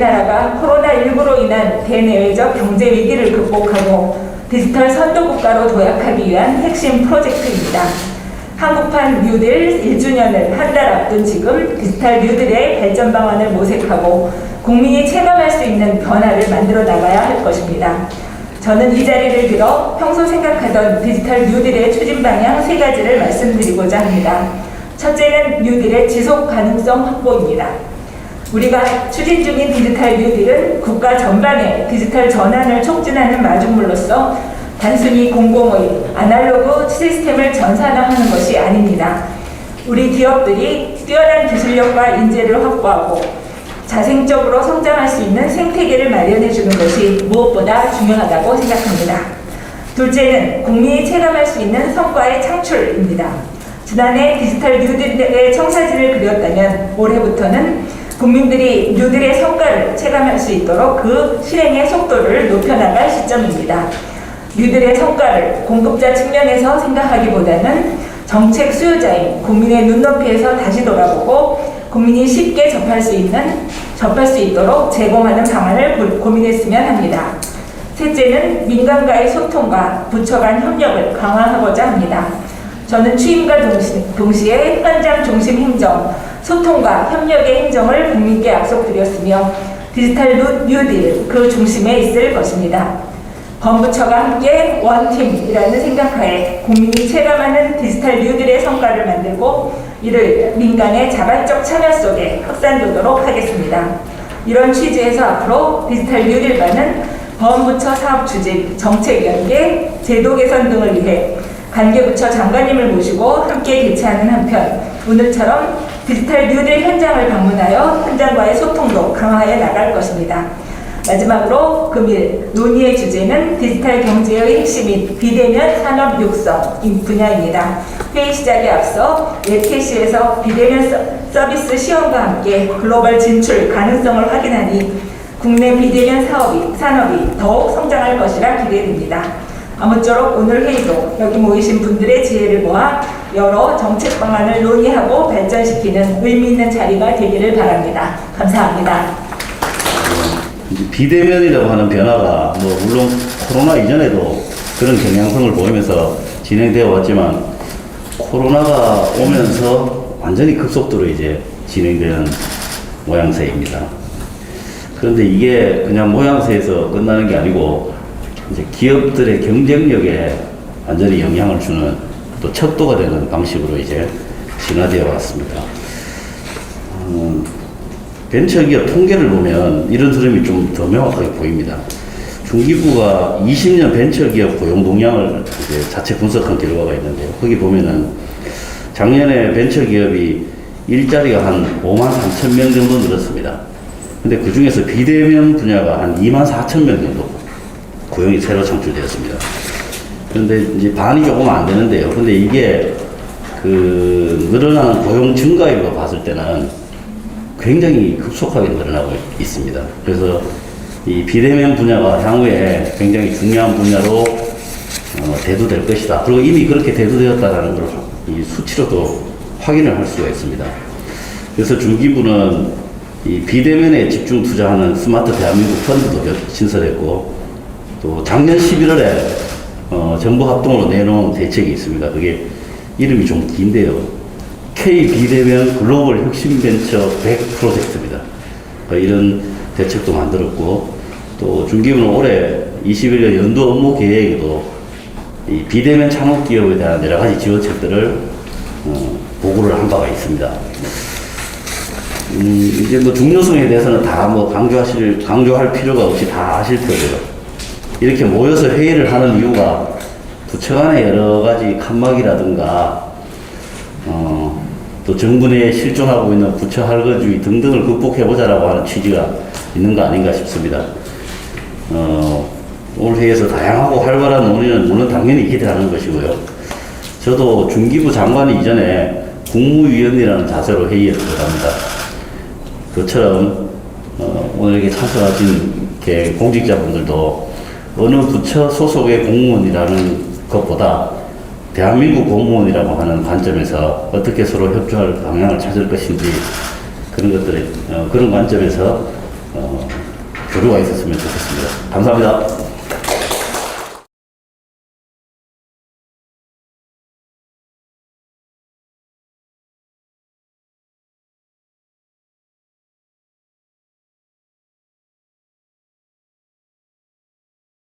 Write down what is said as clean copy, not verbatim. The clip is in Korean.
우리나라가 코로나19로 인한 대내외적 경제 위기를 극복하고 디지털 선도국가로 도약하기 위한 핵심 프로젝트입니다. 한국판 뉴딜 1주년을 한 달 앞둔 지금 디지털 뉴딜의 발전 방안을 모색하고 국민이 체감할 수 있는 변화를 만들어 나가야 할 것입니다. 저는 이 자리를 빌어 평소 생각하던 디지털 뉴딜의 추진 방향 3가지를 말씀드리고자 합니다. 첫째는 뉴딜의 지속 가능성 확보입니다. 우리가 추진 중인 디지털 뉴딜은 국가 전반의 디지털 전환을 촉진하는 마중물로서 단순히 공공의 아날로그 시스템을 전산화하는 것이 아닙니다. 우리 기업들이 뛰어난 기술력과 인재를 확보하고 자생적으로 성장할 수 있는 생태계를 마련해 주는 것이 무엇보다 중요하다고 생각합니다. 둘째는 국민이 체감할 수 있는 성과의 창출입니다. 지난해 디지털 뉴딜의 청사진을 그렸다면 올해부터는 국민들이 뉴딜의 성과를 체감할 수 있도록 그 실행의 속도를 높여나갈 시점입니다. 뉴딜의 성과를 공급자 측면에서 생각하기보다는 정책 수요자인 국민의 눈높이에서 다시 돌아보고 국민이 쉽게 접할 수 있도록 제공하는 방안을 고민했으면 합니다. 셋째는 민간과의 소통과 부처 간 협력을 강화하고자 합니다. 저는 취임과 동시에 현장 중심 행정, 소통과 협력의 행정을 국민께 약속드렸으며 디지털 뉴딜 그 중심에 있을 것입니다. 범부처가 함께 원팀이라는 생각하에 국민이 체감하는 디지털 뉴딜의 성과를 만들고 이를 민간의 자발적 참여 속에 확산되도록 하겠습니다. 이런 취지에서 앞으로 디지털 뉴딜반은 범부처 사업 추진, 정책 연계, 제도 개선 등을 위해 관계부처 장관님을 모시고 함께 개최하는 한편 오늘처럼 디지털 뉴딜 현장을 방문하여 현장과의 소통도 강화해 나갈 것입니다. 마지막으로 금일 논의의 주제는 디지털 경제의 핵심인 비대면 산업 육성 분야입니다. 회의 시작에 앞서 예케시에서 비대면 서비스 시험과 함께 글로벌 진출 가능성을 확인하니 국내 비대면 산업이 더욱 성장할 것이라 기대됩니다. 아무쪼록 오늘 회의도 여기 모이신 분들의 지혜를 모아 여러 정책 방안을 논의하고 발전시키는 의미 있는 자리가 되기를 바랍니다. 감사합니다. 비대면이라고 하는 변화가 물론 코로나 이전에도 그런 경향성을 보이면서 진행되어 왔지만 코로나가 오면서 완전히 급속도로 이제 진행되는 모양새입니다. 그런데 이게 그냥 모양새에서 끝나는 게 아니고 이제 기업들의 경쟁력에 완전히 영향을 주는 또 척도가 되는 방식으로 이제 진화되어 왔습니다. 벤처기업 통계를 보면 이런 흐름이 좀 더 명확하게 보입니다. 중기부가 20년 벤처기업 고용 동향을 이제 자체 분석한 결과가 있는데요. 거기 보면은 작년에 벤처기업이 일자리가 한 5만 3천 명 정도 늘었습니다. 근데 그 중에서 비대면 분야가 한 2만 4천 명 정도 고용이 새로 창출되었습니다. 그런데 이제 반이 조금 안 되는데요. 근데 이게 그 늘어나는 고용 증가율로 봤을 때는 굉장히 급속하게 늘어나고 있습니다. 그래서 이 비대면 분야가 향후에 굉장히 중요한 분야로 대두될 것이다. 그리고 이미 그렇게 대두되었다는 걸 이 수치로도 확인을 할 수가 있습니다. 그래서 중기부는 이 비대면에 집중 투자하는 스마트 대한민국 펀드도 신설했고 또 작년 11월에 정부 합동으로 내놓은 대책이 있습니다. 그게 이름이 좀 긴데요. K 비대면 글로벌 혁신 벤처 100 프로젝트입니다. 그러니까 이런 대책도 만들었고 또 중기부는 올해 21년 연도 업무 계획에도 이 비대면 창업 기업에 대한 여러 가지 지원책들을 보고를 한 바가 있습니다. 이제 중요성에 대해서는 다 강조할 필요가 없이 다 아실 거예요. 이렇게 모여서 회의를 하는 이유가 부처 간의 여러 가지 칸막이라든가 또 정부 내에 실존하고 있는 부처 할거주의 등등을 극복해보자라고 하는 취지가 있는 거 아닌가 싶습니다. 오늘 회의에서 다양하고 활발한 논의는 물론 당연히 기대하는 것이고요. 저도 중기부 장관이 이전에 국무위원이라는 자세로 회의에 들어갑니다. 그처럼 오늘 이렇게 참석하신 공직자분들도 어느 부처 소속의 공무원이라는 것보다 대한민국 공무원이라고 하는 관점에서 어떻게 서로 협조할 방향을 찾을 것인지 그런 관점에서 교류가 있었으면 좋겠습니다. 감사합니다.